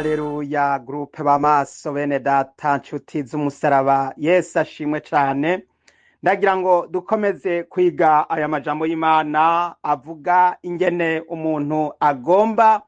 Haleluya groupe bamaso bene data nshuti z'umusaraba Yesu ashimwe cane. Ndagira ngo dukomeze kwiga aya majambo y'Imana avuga ingene umuntu agomba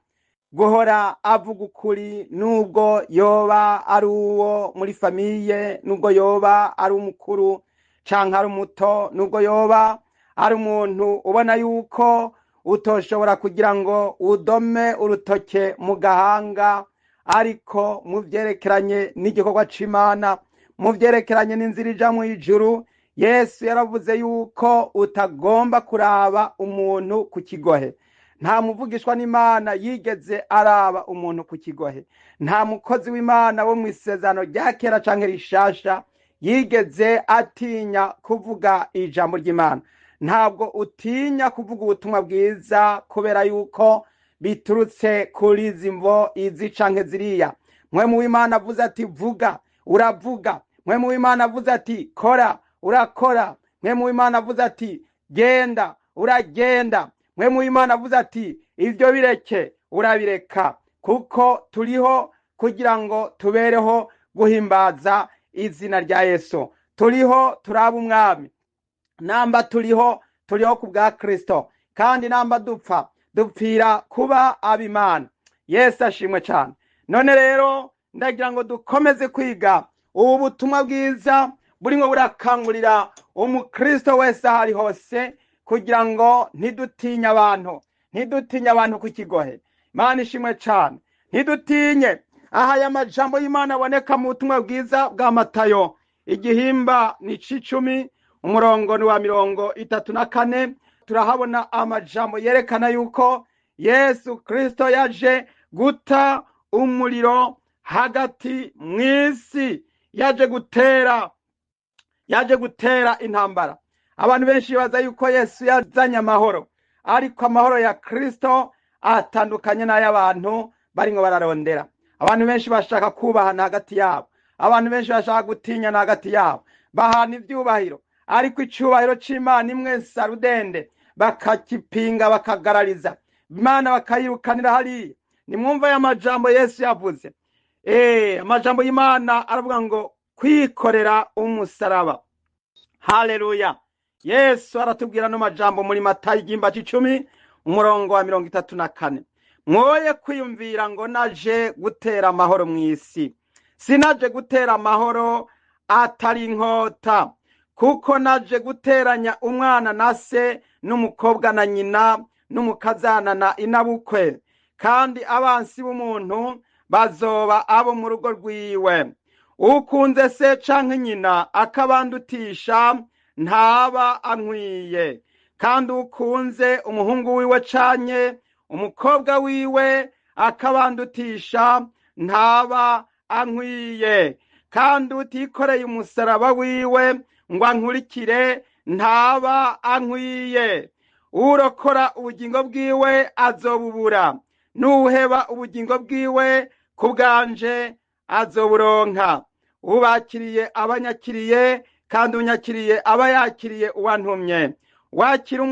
guhora avuga ukuri nubwo yoba ari uwo muri famiye, nubwo yoba ari umukuru canke ari umuto, nubwo yoba ari umuntu ubona yuko utoshobora kugira ngo udome urutoke mu gahanga, ariko mu vyerekeranye n'igikorwa c'Imana, mu vyerekeranye n'inzira ija mw'ijuru, Yesu yaravuze yuko utagomba kuraba umuntu ku kigohe. Nta muvugishwa n'Imana yigeze araba umuntu ku kigohe. Nta mukozi w'Imana wo mw'isezerano rya kera canke rishasha yigeze atinya kuvuga ijambo ry'Imana. Ntabwo utinya kuvuga ubutumwa bwiza kubera yuko biturutse kuri zimvo izi canke ziriya. Mpwemu w'Imana avuze ati vuga, uravuga. Mpwemu w'Imana avuze ati kora, urakora. Mpwemu w'Imana avuze ati genda, uragenda. Mpwemu w'Imana avuze ati ivyo bireke, urabireka. Kuko turiho kugira ngo tubereho guhimbaza izina rya Yesu. Turiho turaba umwami. Namba turiho ku bwa Kristo, kandi namba dupfira kuba ab'Imana. Yesu ashimwe cyane. None rero ndagira ngo dukomeze kwiga ubu butumwa bwiza burimwo burakangurira umukristo wese ahari hose kugira ngo ntidutinye abantu ku kigohe. Imana ishimwe cyane. Ntidutinye. Aha aya majambo y'Imana aboneka mu butumwa bwiza bwa Matayo, igihimba ni 10, umurongo ni wa 34. Turahabona amajambo yerekana yuko Yesu Kristo yaje guta umuriro hagati mw'isi, yaje gutera intambara. Abantu benshi baza yuko Yesu yazanye amahoro, ariko amahoro ya Kristo atandukanye n'ay'abantu barimwo bararondera. Abantu benshi bashaka kubahana hagati yabo, abantu benshi bashaka gutinyana hagati yabo, bahana ivyubahiro, ariko icubahiro c'Imana imwe sarudende bakakipinga, bakagarariza Imana, bakayirukanira hariya. Nimwumva ya majambo Yesu yavuze. Amajambo y'Imana aravuga ngo kwikorera umusaraba. Haleluya. Yesu aratubwira no majambo muri Matayo igihimba 10, umurongo wa 34. Mwoye kwiyumvira ngo naje gutera amahoro mw'isi. Sinaje gutera amahoro atari inkota, kuko naje guteranya umwana na se, n'umukobwa na nyina, n'umukazana na inabukwe, kandi abansi b'umuntu bazoba abo mu rugo rwiwe. Ukunze se canke nyina akabandutisha ntaba ankwiye, kandi ukunze umuhungu wiwe canke umukobwa wiwe akabandutisha ntaba ankwiye, kandi utikoreye umusaraba wiwe ngo ankurikire ntaba ankwiye. Urokora ubugingo bwiwe azobubura, n'uheba ubugingo bwiwe ku bwanje azoburonka. Ubakiriye abanyakiriye, kandi unyakiriye aba yakiriye uwantumye. Wakira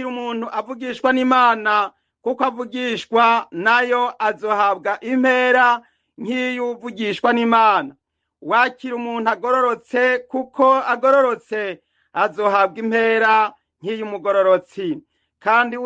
umuntu avugishwa n'Imana, kuko avugishwa nayo azohabwa impera nk'iy'uvugishwa n'Imana. Wakira umuntu agororotse, kuko agororotse azohabwa impera nk'iy'umugororotsi. Kandi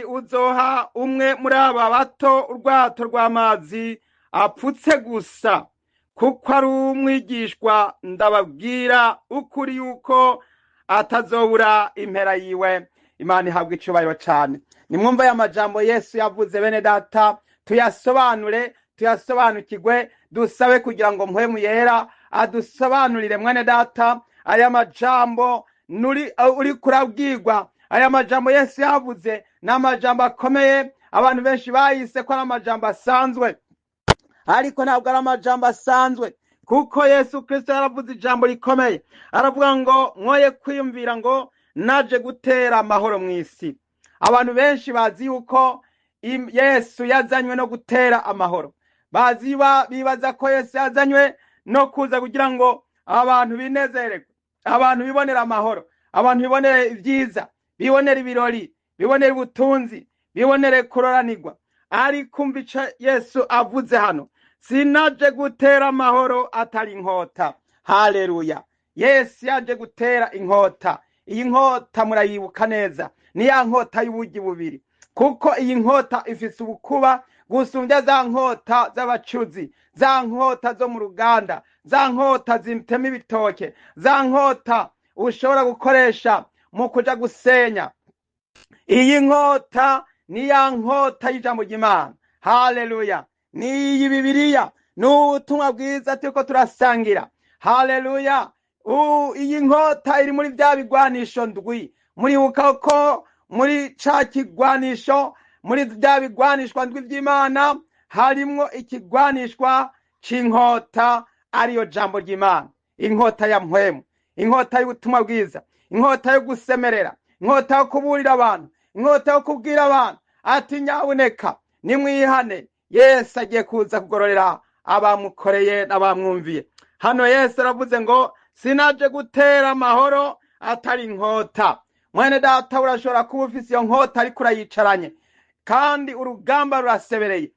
uzoha umwe muri aba bato urwato rw'amazi apfutse gusa, kuko ari umwigishwa. Ndababwira ukuri yuko atazobura impera yiwe. Imana ihabwa icubahiro cane. Nimwumva ya majambo Yesu yavuze bene data, tuyasobanukirwe, dusabe kugira ngo mpwemu yera adusobanurire mwene data aya majambo uri kurabwirwa. Aya majambo Yesu yavuze ni amajambo akomeye. Abantu benshi bayise ko ari amajambo asanzwe, ariko ntabwo ari amajambo asanzwe, kuko Yesu Kristo yaravuze ijambo rikomeye. Aravuga ngo mwoye kwiyumvira ngo naje gutera amahoro mw'isi. Abantu benshi bazi yuko Yesu yazanywe no gutera amahoro. Bibaza ko Yesu yazanywe no kuza kugira ngo abantu binezererwe, abantu bibonera amahoro, abantu bibonere ibyiza, bibonere ibirori, bibonere ubutunzi, bibonere kuroranirwa. ariko umva ico Yesu avuze hano, sinaje gutera amahoro atari inkota. Haleluya! Yesu yaje gutera inkota. Iyi nkota murayibuka neza, ni ya nkota y'ubugi bubiri, kuko iyi nkota ifise ubukuba gusumbya za nkota z'abacuzi, za nkota zo mu ruganda, za nkota zitema ibitoke, za nkota ushobora gukoresha mu kuja gusenya. Iyi nkota ni ya nkota y'ijambo ry'Imana. Haleluya! Ni iyi Bibiliya, ni ubutumwa bwiza turiko turasangira. Haleluya! Iyi nkota iri muri vya bigwanisho ndwi. Muribuka ko muri ca kigwanisho, muri vya bigwanishwa ndwi vy'Imana harimwo ikigwanishwa c'inkota, ariyo jambo ry'Imana, inkota ya mpwemu, inkota y'ubutumwa bwiza, inkota yo gusemerera, inkota yo kuburira abantu, inkota yo kubwira abantu ati nyabuneka nimwihane, Yesu agiye kuza kugororera abamukoreye n'abamwumviye. Hano Yesu aravuze ngo sinaje gutera amahoro atari inkota. Mwene data, urashobora kuba ufise iyo nkota ariko urayicaranye, kandi urugamba rurasebereye,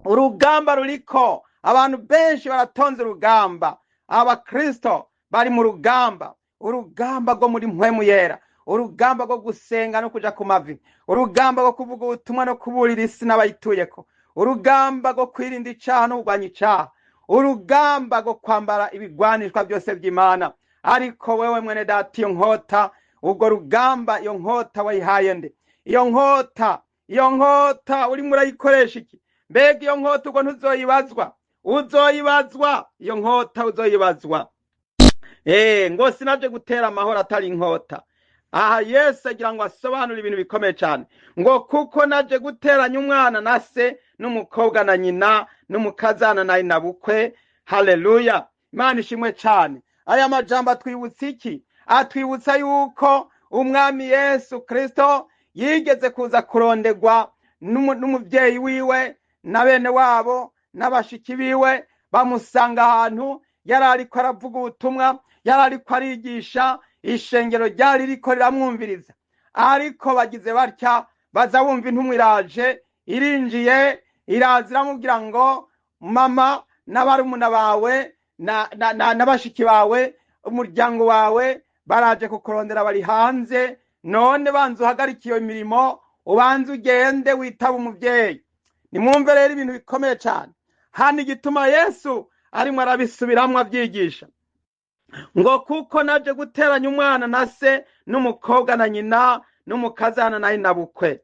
urugamba ruriko, abantu benshi baratonze urugamba, abakristo bari mu rugamba, urugamba rwo muri mpwemu yera, urugamba rwo gusenga no kuja ku mavi, urugamba rwo kuvuga ubutumwa no kuburira isi n'abayituyeko, urugamba rwo kwirinda icaha no kurwanya icaha, urugamba rwo kwambara ibigwanishwa byose by'Imana. Ariko wewe mwene data, iyo nkota, ubwo rugamba, iyo nkota wayihaye nde? Iyo nkota urimo urayikoresha iki? Mbega iyo nkota ubwo ntuzoyibazwa? Uzoyibazwa, iyo nkota uzoyibazwa. Ngo sinaje gutera amahoro atari inkota. Aha Yesu agira ngo asobanure ibintu bikomeye cyane, ngo kuko naje guteranya umwana na se, n'umukobwa na nyina, n'umukazana na inabukwe. Haleluya! Imana ishimwe cyane. Aya majambo atwibutsa iki? Atwibutsa yuko umwami Yesu Kristo yigeze kuza kurondegwa n'umuvyeyi wiwe na bene wabo n'abashiki biwe, bamusanga ahantu yari ariko aravuga ubutumwa, yari ariko arigisha, ishengero ryari riko riramwumviriza. Ariko bagize batya, baza bumva intumwa iraje, irinjiye, iraza iramubwira ngo mama n'abarumuna bawe n'abashiki bawe, umuryango wawe baraje kukurondera, bari hanze, none banza uhagarike iyo mirimo, ubanze ugende witaba umuvyeyi. Nimwumve rero ibintu bikomeye cyane hano, igituma Yesu arimo arabisubiramwo avyigisha, ngo kuko naje guteranya umwana na se, n'umukobwa na nyina, n'umukazana na inabukwe.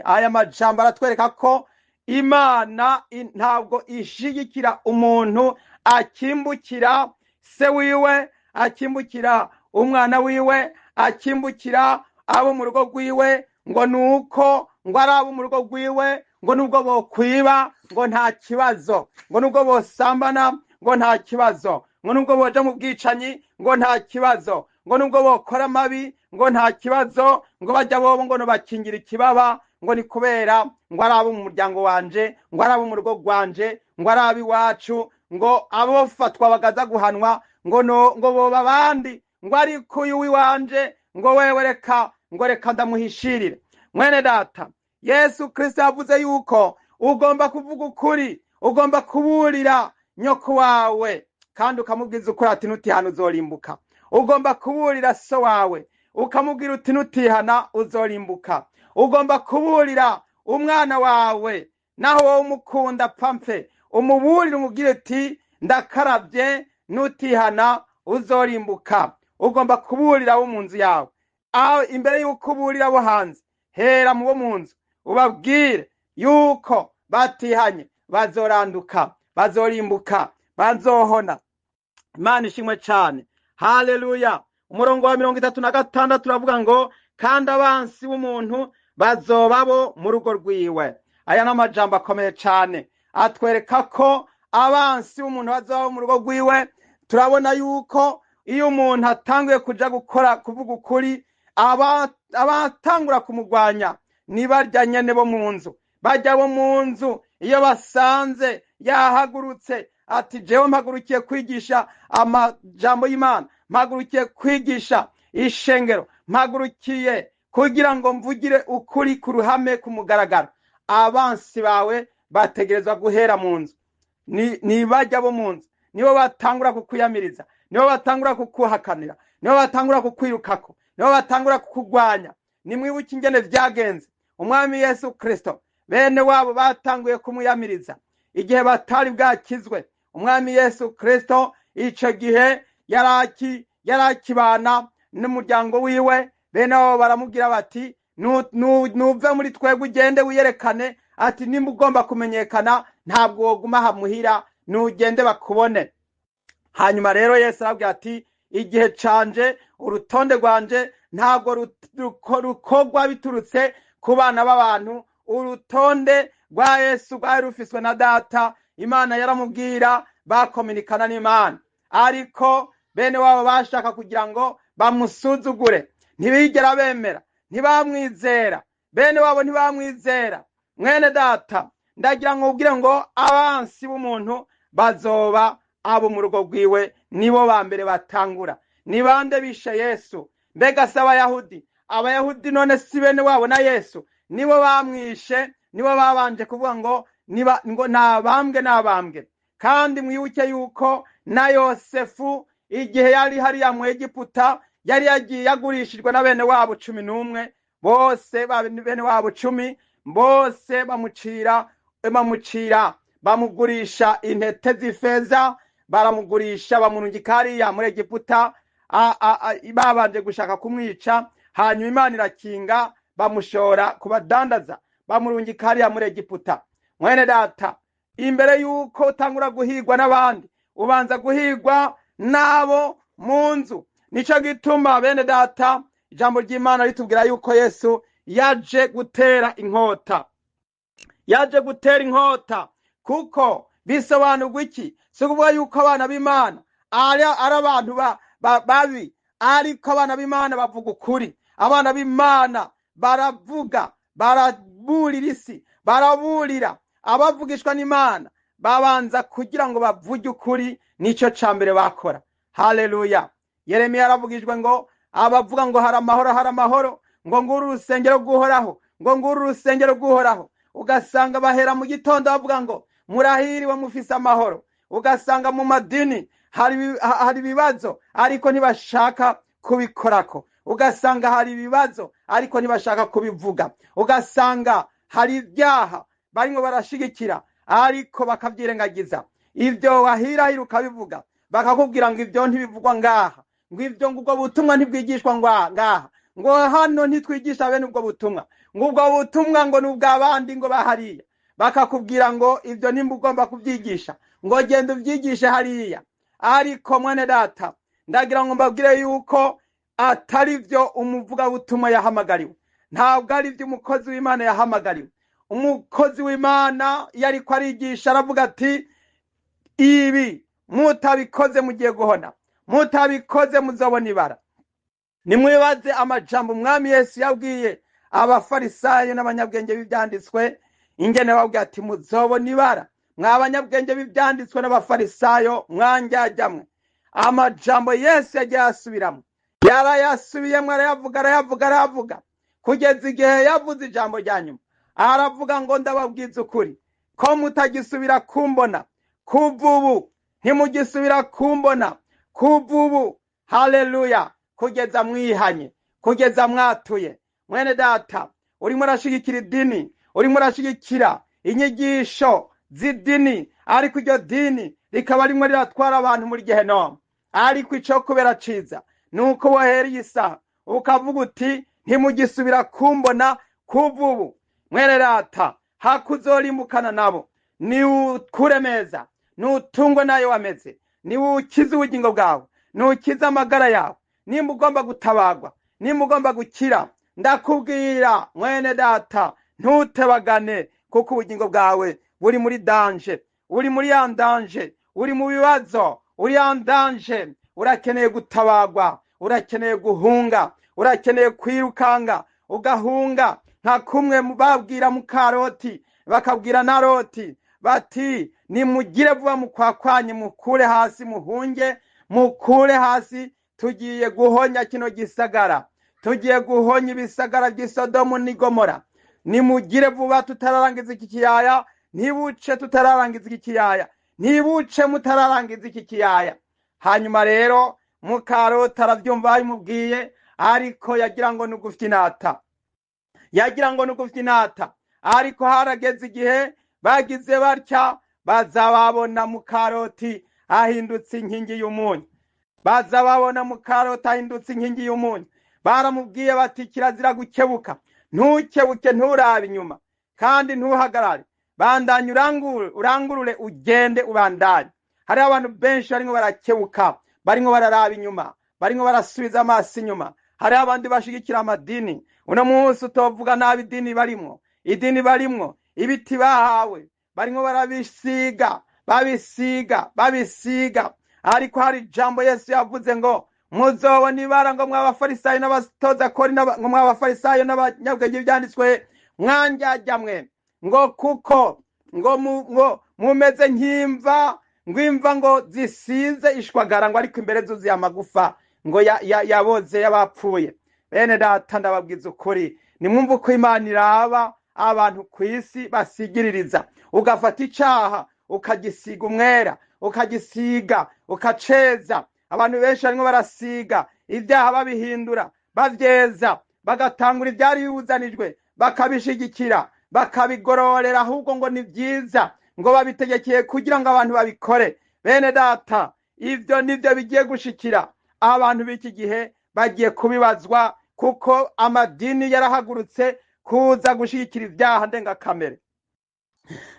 Aya majambo aratwereka ko Imana ntabwo ishigikira umuntu akimbukira se wiwe, akimbukira umwana wiwe, akimbukira abo mu rugo rwiwe, ngo nuko ngo ari abo mu rugo rwiwe, ngo nubwo bokwiba ngo nta kibazo, ngo nubwo bosambana ngo nta kibazo, ngo nubwo boja mu bwicanyi ngo nta kibazo, ngo nubwo bokora mabi ngo nta kibazo, ngo bajya bobo ngo bakingira ikibaba, ngo ni kubera ngo ari abo mu muryango wanje, ngo ari abo mu rugo rwanje, ngo ari abo iwacu, ngo abofatwa bagaza guhanwa ngo boba abandi, ngo ariko uyu w'iwanje ngo wewe reka ndamuhishirire. Mwene data, Yesu Kristo yavuze yuko ugomba kuvuga ukuri, ugomba kuburira nyoko wawe kandi ukamubwiza ukuri ati nutihana uzorimbuka. Ugomba kuburira so wawe ukamubwira uti nutihana uzorimbuka. Ugomba kuburira umwana wawe naho wowe umukunda pampe, umuburire umubwire uti ndakaravye, nutihana uzorimbuka. Ugomba kuburira abo mu nzu yawe, aho imbere yuko uburira abo hanze, hera mu bo mu nzu ubabwire yuko batihanye bazoranduka, bazorimbuka, bazohona. Imana ishimwe cyane. Haleluya! Umurongo wa 36 turavuga ngo kandi abansi b'umuntu bazobabo mu rugo rwiwe. Aya n'amajambo akomeye cyane atwereka ko abansi b'umuntu bazobabo mu rugo rwiwe. Turabona yuko iyo umuntu atanguye kuja kuvuga ukuri, abatangura kumugwanya ni barya nyene bo mu nzu. Bajya bo mu nzu iyo basanze yahagurutse ati jewe mpagurukiye kwigisha amajambo y'Imana, mpagurukiye kwigisha ishengero, mpagurukiye kugira ngo mvugire ukuri ku ruhame, ku mugaragaro, abansi bawe bategerezwa guhera mu nzu. Ni bajya bo mu nzu nibo batangura kukuyamiriza, nibo batangura kukuhakanira, nibo batangura kukwirukako, nibo batangura kukugwanya. Nimwibuke ingene vyagenze umwami Yesu Kristo, bene wabo batanguye kumuyamiriza igihe batari bwakizwe. Umwami Yesu Kristo ico gihe yarakibana n'umuryango wiwe, bene wabo baramubwira bati nuve muri twebwe ugende wiyerekane, ati nimba ugomba kumenyekana ntabwo woguma hamuhira, nugende bakubone. Hanyuma rero Yesu arabwira ati igihe canje, urutonde rwanje ntabwo rukogwa biturutse ku bana b'abantu. Urutonde rwa Yesu rwari rufiswe na Data. Imana yaramubwira, bakominikana n'Imana, ariko bene wabo bashaka kugira ngo bamusuzugure, ntibigera bemera, ntibamwizera. Bene wabo ntibamwizera. Mwene data, ndagira ngo ubwire ngo abansi b'umuntu bazoba abo mu rugo rwiwe, nibo ba mbere batangura. Ni bande bishe Yesu? Mbega se Abayahudi none si bene wabo na Yesu? Nibo bamwishe, nibo babanje kuvuga ngo nabambwe. Kandi mwibuke yuko na Yosefu igihe yari hariya mu Egiputa, yari yagiye yagurishijwe na bene wabo 11, bose bene wabo 10, bose bamugurisha intete z'ifeza, baramugurisha bamurungika hariya muri Egiputa, babanje gushaka kumwica. Hanyuma Imana irakinga, bamushora kubadandaza, bamurungika hariya muri Egiputa. Mwene data, imbere yuko utangura guhigwa n'abandi, ubanza guhigwa nabo mu nzu. Nico gituma bene data, ijambo ry'Imana ritubwira yuko Yesu yaje gutera inkota. Yaje gutera inkota kuko bisobanurwa iki? Si ukuvuga yuko abana b'Imana ari abantu babi, ariko abana b'Imana bavuga ukuri. Abana b'Imana baravuga, baraburira isi, baraburira. Abavugishwa n'Imana babanza kugira ngo bavuge ukuri, nico cambere bakora. Haleluya. Yeremiya yaravugijwe ngo abavuga ngo hari amahoro, ngo nguru urusengero rw'Uhoraho, ngo nguru urusengero rw'Uhoraho. Ugasanga bahera mu gitondo bavuga ngo murahiriwe mufise amahoro. Ugasanga mu madini hari ibibazo ariko ntibashaka kubikorako. Ugasanga hari ibibazo ariko ntibashaka kubivuga. Ugasanga hari ibyaha barimo barashigikira ariko bakavyirengagiza. Ivyo wahirahira ukabivuga, bakakubwira ngo ivyo ntibivugwa ngaha, ngo ivyo ubwo butumwa ntibwigishwa ngaha, ngo hano ntitwigisha bene ubwo butumwa, ngo ubwo butumwa ngo n'ubw'abandi ngo bahariya. Bakakubwira ngo ivyo nimba ugomba kubyigisha, ngo genda ubyigishe hariya. Ariko mwene data, ndagira ngo mbabwire yuko atari vyo umuvuga butumwa yahamagariwe, ntabwo ari vyo umukozi w'Imana yahamagariwe. Umukozi w'Imana yariko arigisha aravuga ati ibi mutabikoze mugiye guhona, mutabikoze muzobona ibara. Nimwibaze amajambo umwami Yesu yabwiye abafarisayo n'abanyabwenge b'ivyanditswe, ingene babwiye ati muzobona ibara. Mw'abanyabwenge b'ivyanditswe n'abafarisayo mwanjyajyamwe. Amajambo Yesu yagiye asubiramo, yarayasubiyemo, arayavuga kugeza igihe yavuze ijambo rya nyuma. Aravuga ngo ndababwiza ukuri ko mutagisubira kumbona kuva ubu, ntimugisubira kumbona kuva ubu. Haleluya. Kugeza mwihanye, kugeza mwatuye. Mwene data, urimo urashigikira idini, urimo urashigikira inyigisho z'idini, ariko iryo dini rikaba rimwe riratwara abantu muri Gehenomu. Ariko ico kubera ciza nuko wohereye isaha ukavuga uti ntimugisubira kumbona kuva ubu. Mwene data, hakuzorimukana nabo, ni ukuremeza, nutungwe nayo wameze, ni ukize ubugingo bwawe, nukize amagara yawe. Nimba ugomba gutabagwa, nimba ugomba gukira, ndakubwira mwene data, ntutebagane, kuko ubugingo bwawe buri muri danje, uri muri ya danje, uri mu bibazo, uri ya danje. Urakeneye gutabagwa, urakeneye guhunga, urakeneye kwirukanga, ugahunga. Nta kumwe babwira Mukaroti, bakabwira na Loti bati nimugire vuba mukwakwanye, mukure hasi, muhunge, mukure hasi. Tugiye guhonya kino gisagara, tugiye guhonya ibisagara by'Isodomu n'Igomora, nimugire vuba tutararangiza iki kiyaya, ntibuce tutararangiza iki kiyaya, ntibuce mutararangiza iki kiyaya. Hanyuma rero Mukaroti aravyumva babimubwiye, ariko yagira ngo ni ugufyinata, yagira ngo ni ugufyinata. Ariko harageze igihe bagize batya, baza babona Mukaroti ahindutse inkingi y'umunyu, baza babona Mukaroti ahindutse inkingi y'umunyu. Baramubwiye bati kirazira gukebuka, ntukebuke, nturabe inyuma kandi ntuhagarare, bandanye urangurure ugende ubandanye. Hari abantu benshi barimo barakebuka, barimo bararaba inyuma, barimo barasubiza amaso inyuma. Hari abandi bashigikira amadini, uno munsi utovuga nabi idini barimwo, idini barimwo, ibiti bahawe barimo barabisiga, babisiga. Ariko hari ijambo Yesu yavuze ngo muzobona ibara ngo mw'abafarisayo n'abatoza kori, ngo mw'abafarisayo n'abanyabwenge byanditswe mwandyarya mwe, ngo kuko ngo mumeze nk'imva, ngo imva ngo zisize ishwagara, ngo ariko imbere zuzuye amagufa ngo yaboze y'abapfuye. Bene data ndababwiza ukuri, nimwumva uko Imana iraba abantu ku isi basigiririza. Ugafata icaha ukagisiga umwera, ukagisiga ukaceza. Abantu benshi barimo barasiga ibyaha babihindura, bavyeza, bagatangura ibyari bibuzanijwe bakabishigikira, bakabigororera, ahubwo ngo ni byiza, ngo babitegekeye kugira ngo abantu babikore. Bene data, ivyo nivyo bigiye gushikira abantu b'iki gihe, bagiye kubibazwa, kuko amadini yarahagurutse kuza gushigikira ibyaha ndengakamere.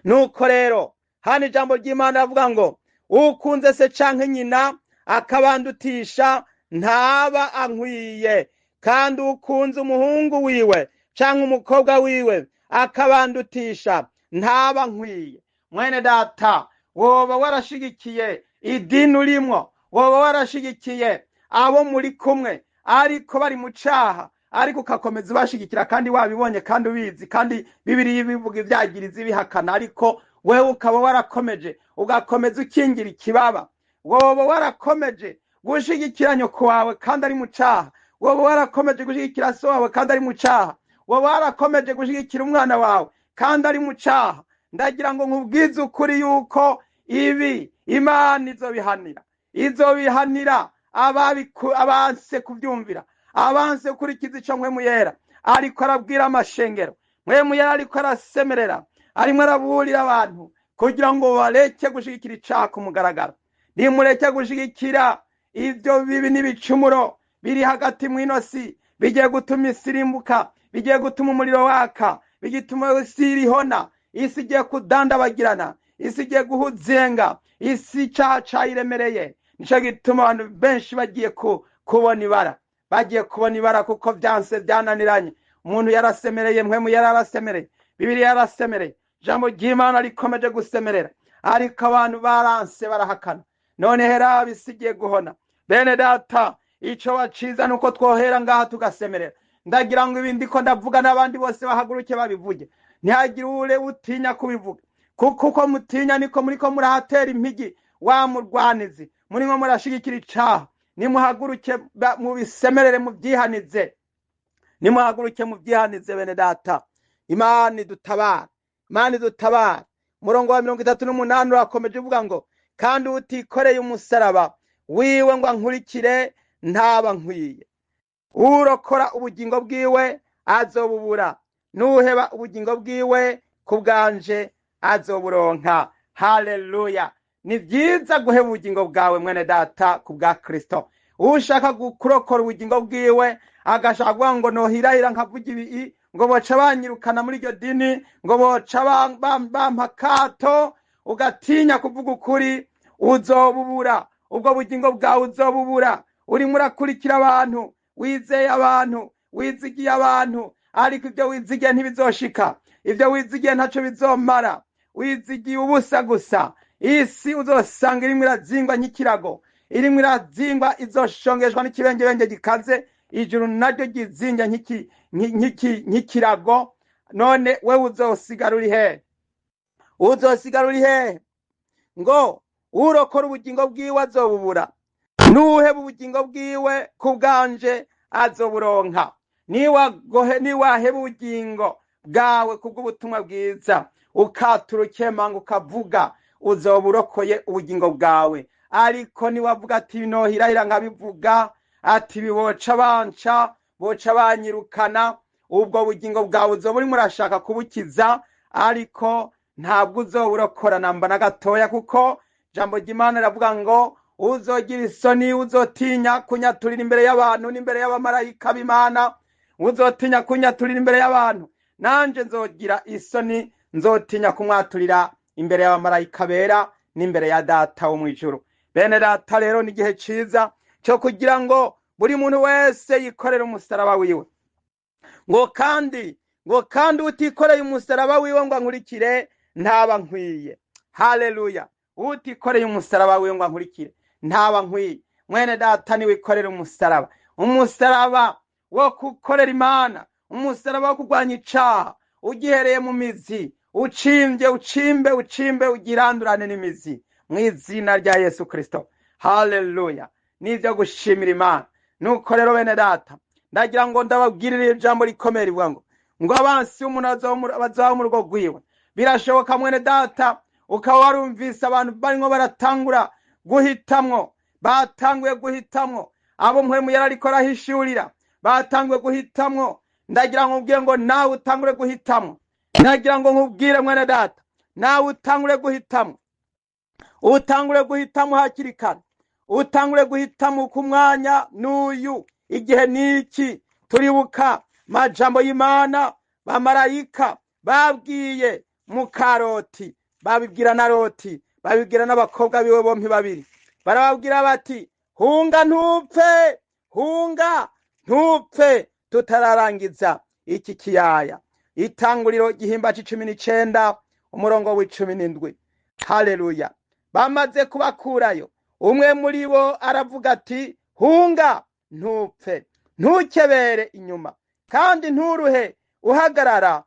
Nuko rero hano ijambo ry'Imana avuga ngo ukunze se canke nyina akabandutisha ntaba ankwiye, kandi ukunze umuhungu wiwe canke umukobwa wiwe akabandutisha ntaba nkwiye. Mwene data, woba warashigikiye idini urimwo, woba warashigikiye abo muri kumwe ariko bari mu caha, ariko ukakomeza ubashigikira kandi wabibonye kandi ubizi, kandi Bibiliya bivuga ivyagiriza bihakana, ariko wewe ukaba warakomeje ugakomeza ukingira ikibaba. Woba warakomeje gushigikira nyoko wawe kandi ari mu caha, woba warakomeje gushigikira so wawe kandi ari mu caha, woba warakomeje gushigikira umwana wawe kandi ari mu caha. Ndagira ngo nkubwize ukuri yuko ibi Imana izobihanira abanse kuvyumvira, abanse kurikiza ico Mpwemu Yera ariko arabwira amashengero. Mpwemu Yera ariko arasemerera, arimo araburira abantu kugira ngo bareke gushigikira icaha ku mugaragaro. Nimureke gushigikira ivyo bibi n'ibicumuro biri hagati mw'ino si, bigiye gutuma isi irimbuka, bigiye gutuma umuriro waka, bigituma isi irihona, isi igiye kudandabagirana, isi igiye guhuzenga, isi icaha cayiremereye. Nico gituma abantu benshi bagiye kubona ibara, bagiye kubona ibara, kuko vyanse vyananiranye. Umuntu yarasemereye, Mpwemu yarasemereye, Bibiliya yarasemereye, ijambo ry'Imana rikomeje gusemerera, ariko abantu baranse barahakana. None hera bisigiye guhona. Bene data, ico waciza nuko twohera ngaha tugasemerera. Ndagira ngo ibindi ko ndavuga n'abandi bose bahaguruke babivuge, ntihagire ure utinya kubivuga, kuko mutinya niko muriko murahatera impigi wa murwanizi, murimo murashigikira icaha. Nimuhaguruke mubisemerere, muvyihanize, nimuhaguruke muvyihanize. Bene data, Imana idutabara, Imana idutabara. Murongo wa 38 urakomeje uvuga ngo kandi utikoreye umusaraba wiwe ngo ankurikire ntaba nkwiye. Urokora ubugingo bwiwe azobubura, nuheba ubugingo bwiwe kubwanje azoburonka. Haleluya! Ni vyiza guheba ubugingo bwawe mwene data kubwa Kristo. Ushaka kurokora ubugingo bwiwe agashaka kuvuga ngo nohirahira nkavuga ibi, ngo boca banyirukana muri iryo dini, ngo boca bampa kato, ugatinya kuvuga ukuri, uzobubura. Ubwo bugingo bwawe uzobubura. Urimo urakurikira abantu, wizeye abantu, wizigiye abantu, ariko ibyo wizigiye ntibizoshika, ibyo wizigiye ntaco bizomara, wizigiye ubusa gusa. Isi uzosanga irimo irazingwa nk'ikirago, irimo irazingwa, izoshongeshwa n'ikibengebenge gikaze, ijuru naryo gizinga nk'ikirago. None wewe uzosigara uri hehe? Uzosigara uri hehe? Ngo urokora ubugingo bwiwe azobubura, nuheba ubugingo bwiwe kubwanje azoburonka. Niwaheba ubugingo bwawe kubw'ubutumwa bwiza, ukatura ukemanga ukavuga, uzoba urokoye ubugingo bwawe. Ariko niwavuga ati nohirahira nkabivuga, ati biboca banca, boca banyirukana, ubwo bugingo bwawe uzoba urimo urashaka kubukiza, ariko ntabwo uzoba urokora namba na gatoya, kuko ijambo ry'Imana riravuga ngo uzogira isoni, uzotinya kunyaturira imbere y'abantu n'imbere y'abamarayika b'Imana, uzotinya kunyaturira imbere y'abantu, nanje nzogira isoni, nzotinya kumwaturira imbere y'abamarayika bera n'imbere ya data wo mw'ijuru. Bene data rero ni igihe ciza cyo kugira ngo buri muntu wese yikorere umusaraba wiwe, ngo kandi utikoreye umusaraba wiwe ngo ankurikire ntaba nkwiye. Haleluya! utikoreye umusaraba wiwe ngo ankurikire ntaba nkwiye. Mwene data niwikorere umusaraba wo gukorera Imana, umusaraba wo kurwanya icaha, ugihereye mu mizi, ucimbe ugirandurane n'imizi mu izina rya Yesu Kristo. Haleluya! Nivyo gushimira Imana. Nuko rero bene data, ndagira ngo ndababwirire ijambo rikomeye rivuga ngo abansi umuntu bazaho mu rugo rwiwe. Birashoboka mwene data ukaba warumvise abantu barimo baratangura guhitamwo, batanguye guhitamwo, abo mpwemu yarariko arahishurira batanguye guhitamwo. Ndagira ngo nkubwire ngo nawe utangure guhitamwo. Ndagira ngo nkubwire mwene data, nawe utangure guhitamwo, utangure guhitamwo hakiri kare, utangure guhitamwo ku mwanya n'uyu. Igihe niki turibuka majambo y'Imana bamarayika babwiye Mukaroti, babibwira na Loti, babibwira n'abakobwa biwe bompi babiri, barababwira bati hunga ntupfe tutararangiza iki kiyaya. Itanguriro gihimba 19 umurongo w'17. Haleluya! Bamaze kubakurayo, umwe muri bo aravuga ati hunga ntupfe, ntukebere inyuma, kandi nturuhe uhagarara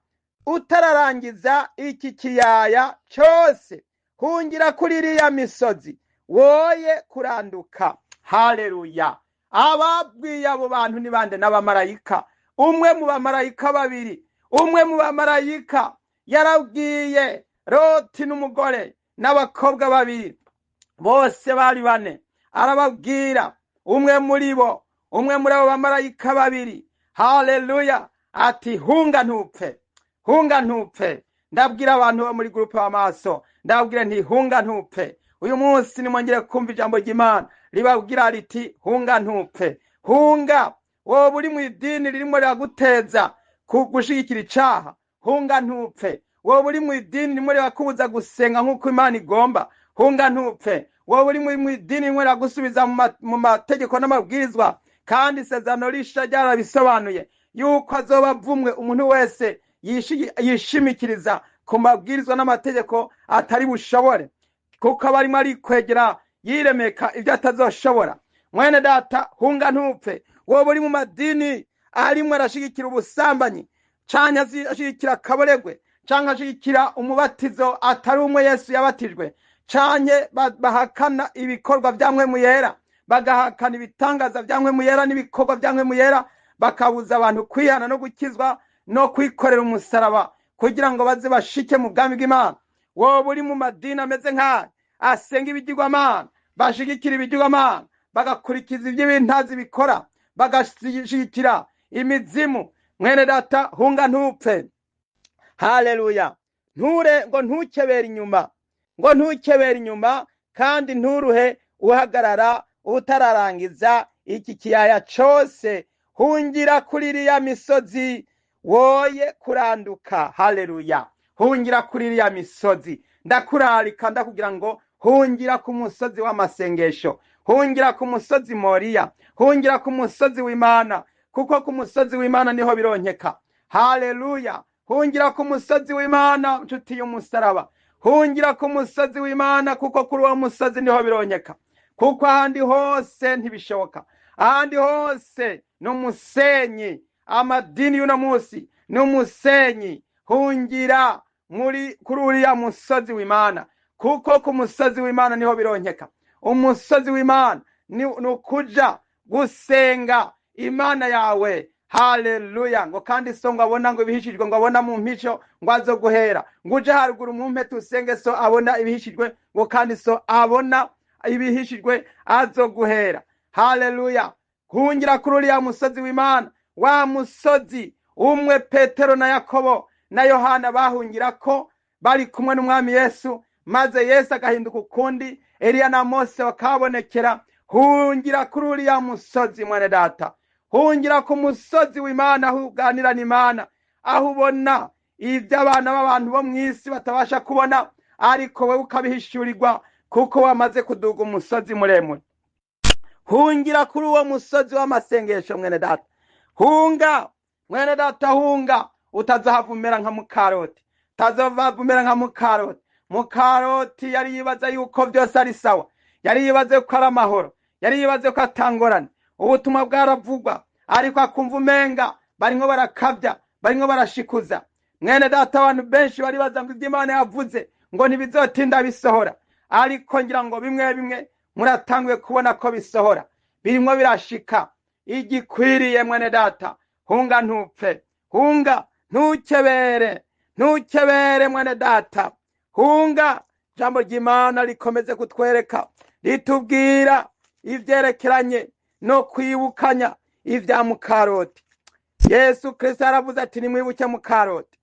utararangiza iki kiyaya cyose. Hungira kuri iriya misozi woye kuranduka. Haleluya! Ababwiye abo bantu ni bande? N'abamarayika. Umwe mu bamarayika babiri, umwe mu bamarayika yarabwiye Loti n'umugore n'abakobwa babiri, bose bari bane. Arababwira umwe muri abo bamarayika babiri, haleluya, ati hunga ntupfe. Ndabwira abantu bo muri groupe amaso, ndabwira nti hunga ntupfe. Uyu munsi nimwongere kumva ijambo ry'Imana ribabwira riti hunga ntupfe. Hunga wowe uri mu idini ririmo riraguteza gushigikira icaha, hunga ntupfe. Wowe uri mu idini ririmo rirakubuza gusenga nk'uko Imana igomba, hunga ntupfe. Wowe uri mu idini ririmo riragusubiza mu mategeko n'amabwirizwa, kandi isezerano risha ryarabisobanuye yuko azoba avumwe umuntu wese yishimikiriza ku mabwirizwa n'amategeko atari bushobore, kuko aba arimo arikwegera yiremeka ibyo atazoshobora. Mwene data, hunga ntupfe. Wowe uri mu madini arimo arashigikira ubusambanyi, canke ashigikira akaboregwe, canke ashigikira umubatizo atari umwe Yesu yabatijwe, canke bahakana ibikorwa vya mpwemu yera, bagahakana ibitangaza vya mpwemu yera n'ibikorwa vya mpwemu yera, bakabuza abantu kwihana no gukizwa no kwikorera umusaraba kugira ngo baze bashike mu bwami bw'Imana. Wowe uri mu madini ameze nk'aya asenga ibigirwamana, bashigikira ibigirwamana, bagakurikiza ibyo bintazi bikora, bagashigikira imizimu, mwene data, hunga ntupfe. Haleluya! ntukebere inyuma, kandi nturuhe uhagarara utararangiza iki kiyaya cyose. Hungira kuri iriya misozi woye kuranduka. Haleluya! hungira kuri iriya misozi. Ndakurarika ndakugira ngo hungira ku musozi w'amasengesho, hungira ku musozi Moriya, hungira ku musozi w'Imana, kuko ku musozi w'Imana niho bironkeka. Haleluya! hungira ku musozi w'Imana, nshuti y'umusaraba. Hungira ku musozi w'Imana, kuko kuri uwo musozi niho bironkeka, kuko ahandi hose ntibishoboka. Ahandi hose n'umusenyi. Amadini y'uno munsi n'umusenyi. Hungira kuri uriya musozi w'Imana, kuko ku musozi w'Imana niho bironkeka. Umusozi w'Imana ni ukuja gusenga Imana yawe haleluya. Ngo kandi so ngo abona ngo ibihishijwe ngo abona mu mpico ngo azoguhera, ngo uje haruguru mu mpete usenge so abona ibihishijwe, ngo kandi so abona ibihishijwe azoguhera, haleluya. Hungira kuri uriya musozi w'Imana, wa musozi umwe Petero na Yakobo na Yohana bahungirako bari kumwe n'umwami Yesu, maze Yesu agahinduka ukundi, Eliya na Mose bakabonekera. Hungira kuri uriya musozi mwene data, hungira ku musozi w'Imana, aho uganira n'Imana, aho ubona ibyo abana b'abantu bo mw'isi batabasha kubona, ariko wewe ukabihishurirwa kuko wamaze kuduga umusozi muremure. Hungira kuri uwo musozi w'amasengesho mwene data, hunga mwene data, hunga. Utazahavumera nka Mukaroti, utazahavumera nka Mukaroti. Mukaroti yari yibaza yuko byose ari sawa, yari yibaze ko ari amahoro, yari yibaze ko atangorane, ubutumwa bwaravugwa, ariko akumva umenga barimwo barakabya, barimwo barashikuza. Mwene data, abantu benshi bari baza ngo ibyo Imana yavuze ngo ntibizotinda bisohora, ariko ngira ngo bimwe bimwe muratanguye kubona ko bisohora, birimwo birashika. Igikwiriye mwene data, hunga ntupfe, hunga ntukebere, ntukebere mwene data, hunga. Jambo ry'Imana rikomeze kutwereka, ritubwira ivyerekeranye no kwibukanya ivya Mukaroti. Yesu Kristo yaravuze ati nimwibuke Mukaroti.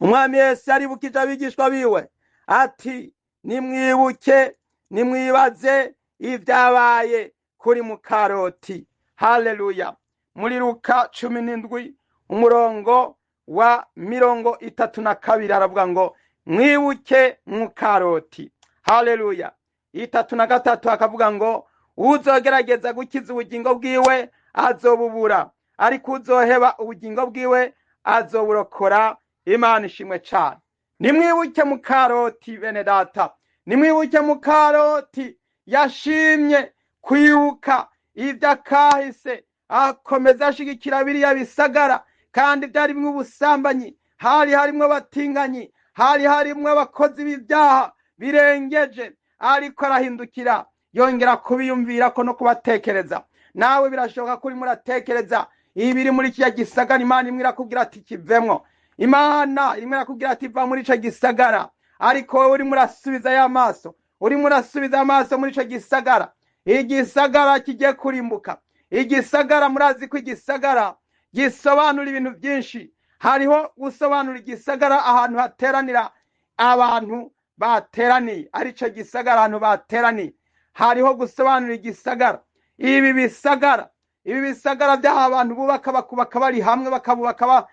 Umwami Yesu yaribukije abigishwa biwe ati nimwibuke, nimwibaze ivyabaye kuri Mukaroti, haleluya. Muri Luka 17 umurongo wa 32 aravuga ngo mwibuke Mukaroti, haleluya. 33 akavuga ngo uzogerageza gukiza ubugingo bwiwe azobubura, ariko uzoheba ubugingo bwiwe azoburokora. Imana ishimwe cyane. Nimwibuke Mukaroti bene data, nimwibuke Mukaroti yashimye kwibuka ivyakahise, akomeza ashigikira biriya bisagara, kandi byari bimwe ubusambanyi, hari harimwo abatinganyi, hari harimwo abakozi b'ibyaha birengeje, ariko arahindukira yongera kubiyumvira ko no kubatekereza. Nawe birashoboka kuri muratekereza ibiri muri kiya gisagara, Imana imwe irakubwira ati kivemwo, Imana imwe irakubwira ati va muri ico gisagara, ariko wowe uri murasubiza y'amaso, uri murasubiza amaso muri ico gisagara. Igisagara kigiye kurimbuka, igisagara murazi ko igisagara gisobanura ibintu byinshi. Hariho gusobanura igisagara ahantu hateranira abantu bateraniye, arico gisagara ahantu bateraniye. Hariho gusobanura igisagara ibi bisagara by'aho abantu bubaka bakubaka bari hamwe, bakabubaka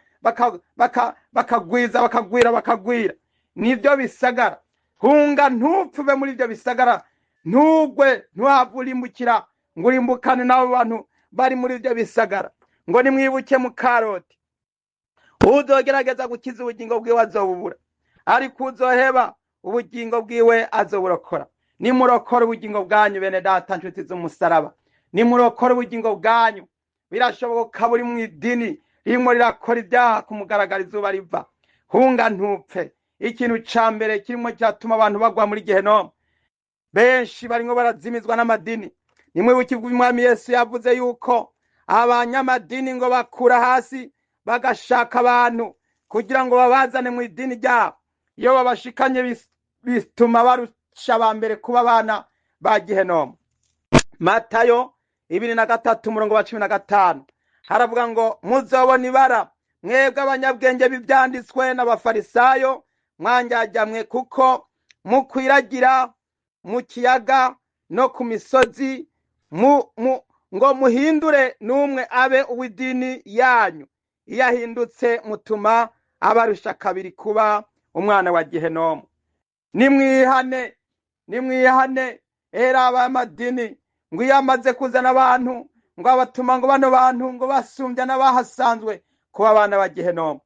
bakagwiza bakagwira, nibyo bisagara. Hunga ntupfuve muri ibyo bisagara, ntugwe ntuhavulimbukira ngo urimbukane n'abo bantu bari muri ibyo bisagara. Ngo nimwibuke Mukaroti, uzogerageza gukiza ubugingo bwiwe azobubura, ariko uzoheba ubugingo bwiwe azoburokora. Nimurokora ubugingo bwanyu bene data, nshuti z'umusaraba, nimurokora ubugingo bwanyu. Birashoboka buri mu idini rimwe rirakora ibyaha ku mugaragaro izuba riva. Hunga ntupfe. Ikintu ca mbere kirimo cyatuma abantu bagwa muri Gehenomu, benshi barimwo barazimizwa n'amadini. Nimwibuke umwami Yesu yavuze yuko abanyamadini ngo bakura hasi bagashaka abantu kugira ngo babazane mu idini ryabo. Iyo babashikanye bituma barusha abambere kuba abana ba Gehenomu. Matayo 23 umurongo wa 15 haravuga ngo muzobona ibara mwebwe abanyabwenge b'ibyanditswe n'abafarisayo, mwanjyajyamwe, kuko mukwiragira mu kiyaga no ku misozi, ngo muhindure n'umwe abe uw'idini yanyu. Iyo ahindutse mutuma abarusha kabiri kuba umwana wa Gehenomu. Nimwihane, nimwihane era abamadini, ngo iyo amaze kuzana abantu ngo abatuma ngo bano bantu ngo basumbya n'abahasanzwe kuba abana ba Gehenomu.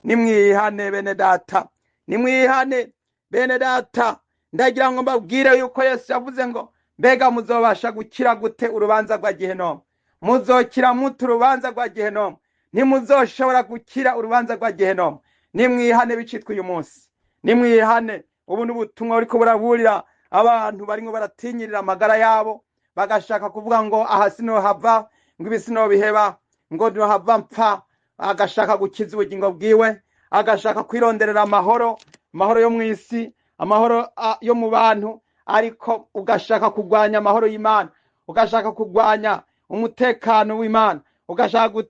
Nimwihane bene data, nimwihane bene data. Ndagira ngo mbabwire yuko Yesu yavuze ngo mbega muzobasha gukira gute urubanza rwa Gehenomu? Muzokira mutu urubanza rwa Gehenomu, ntimuzoshobora gukira urubanza rwa Gehenomu. Nimwihane bicitwa uyu munsi, nimwihane. Ubu n'ubutumwa buriko buraburira abantu barimwo baratinyirira amagara yabo, bagashaka kuvuga ngo aha sino hava, ngo ibi sino biheba, ngo ndohava mpfa, agashaka gukiza ubugingo bwiwe, agashaka kwironderera amahoro yo mw'isi, amahoro yo mu bantu, ariko ugashaka kugwanya amahoro y'Imana, ugashaka kugwanya umutekano w'Imana, ugashaka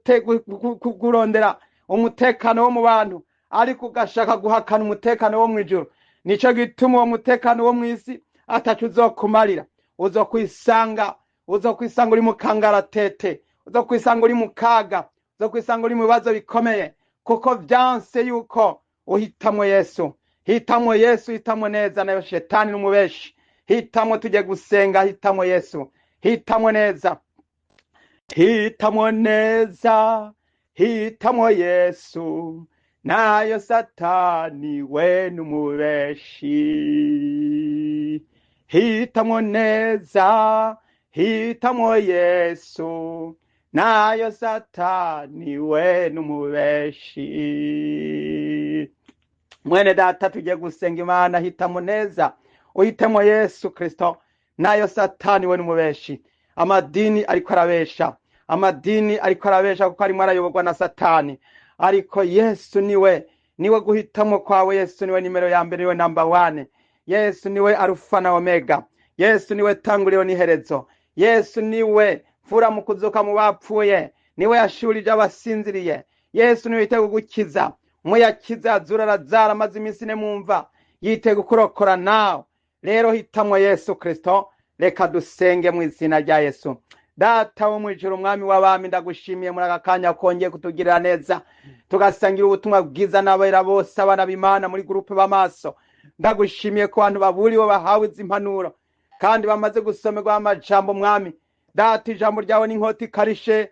kurondera umutekano wo mu bantu, ariko ugashaka guhakana umutekano wo mw'ijuru. Nico gituma uwo mutekano wo mw'isi atacu uzokumarira. Uzokwisanga uri mu kangaratete, uzokwisanga uri mu kaga, uzokwisanga uri mu bibazo bikomeye, kuko vyanse yuko uhitamwo Yesu. Hitamwo Yesu, hitamwo neza, nayo shetani n'umubeshi. Hitamwo tujye gusenga, hitamwo Yesu, hitamwo neza, hitamwo neza, hitamwo Yesu, nayo satani we n'umubeshi. Hitamwo neza, hitamwo Yesu, nayo satani we n'umubeshi. Mwene data tujye gusenga Imana, hitamwo neza, uhitemwo Yesu Kristo, nayo satani we n'umubeshi. Amadini ariko arabesha, kuko arimo arayoborwa na satani, ariko Yesu niwe guhitamwo kwawe. Yesu niwe nimero ya mbere, niwe number 1. Yesu niwe Alpha na Omega. Yesu niwe tanguriro n'iherezo. Yesu niwe fura mu kuzuka mu bapfuye, niwe yashurije abasinziriye. Yesu niwe yitega gukiza, muyakiza azura Lazaro amaze iminsi ine mumva, yitega kurokora nawe. Rero hitamwo Yesu Kristo, reka dusenge mu izina rya Yesu. Data wo mwijuru, umwami w'abami, ndagushimiye muri aka kanya kongeye kutugirira neza, tugasangira ubutumwa bwiza n'abera bose, abana b'Imana muri groupe b'amaso. Ndagushimiye ko abantu baburiwe bahawe izi impanuro, kandi bamaze gusomerwa amajambo. Mwami data, ijambo ryawe n'inkota ikarishe,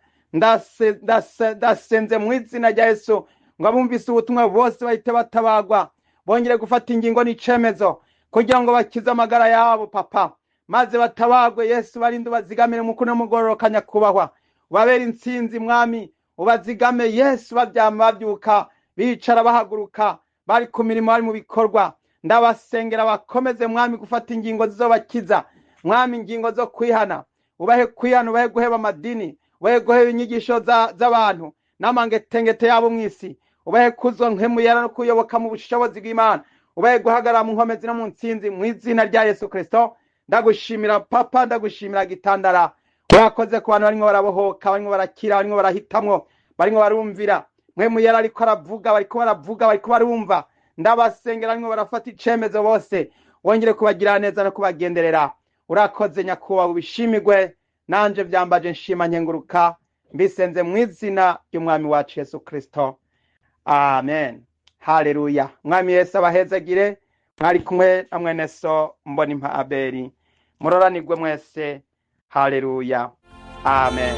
ndasenze mu izina rya Yesu ngo abumvise ubutumwa bose bahite batabagwa, bongere gufata ingingo n'icemezo kugira ngo bakize amagara yabo papa, maze batabagwe. Yesu barinde bazigamire mu kuno mugororokanya kubahwa, ubabere intsinzi Mwami, ubazigame Yesu, bavyama bavyuka, bicara bahaguruka, bari ku mirimo, bari mu bikorwa. Ndabasengera bakomeze Mwami gufata ingingo zizobakiza Mwami, ingingo zo kwihana, ubahe kwihana, ubahe guheba amadini, ubahe guheba inyigisho z'abantu n'amangetengete yabo mw'isi, ubahe kuzo nkemuyera no kuyoboka mu bushobozi bw'Imana, ubahe guhagarara mu nkomezi no mu ntsinzi mu izina rya Yesu Kristo. Ndagushimira papa, ndagushimira gitandara, urakoze ku bantu barimo barabohoka, barimo barakira, barimo barahitamwo, barimo barumvira. Mwemuyera ariko aravuga, bariko barumva. Ndabasengera barimo barafata icemezo bose, wongere kubagira neza no kubagenderera. Urakoze nyakubahwa, ubishimigwe. Nanje vyambaje nshima nkenguruka, mbisenze mu izina ry'umwami wacu Yesu Kristo, amen. Haleluya. Mwami Yesu abahezagire. Mwari kumwe na mwene so Mbonimpa Abeli. Muroranirwe mwese. Haleluya, amen.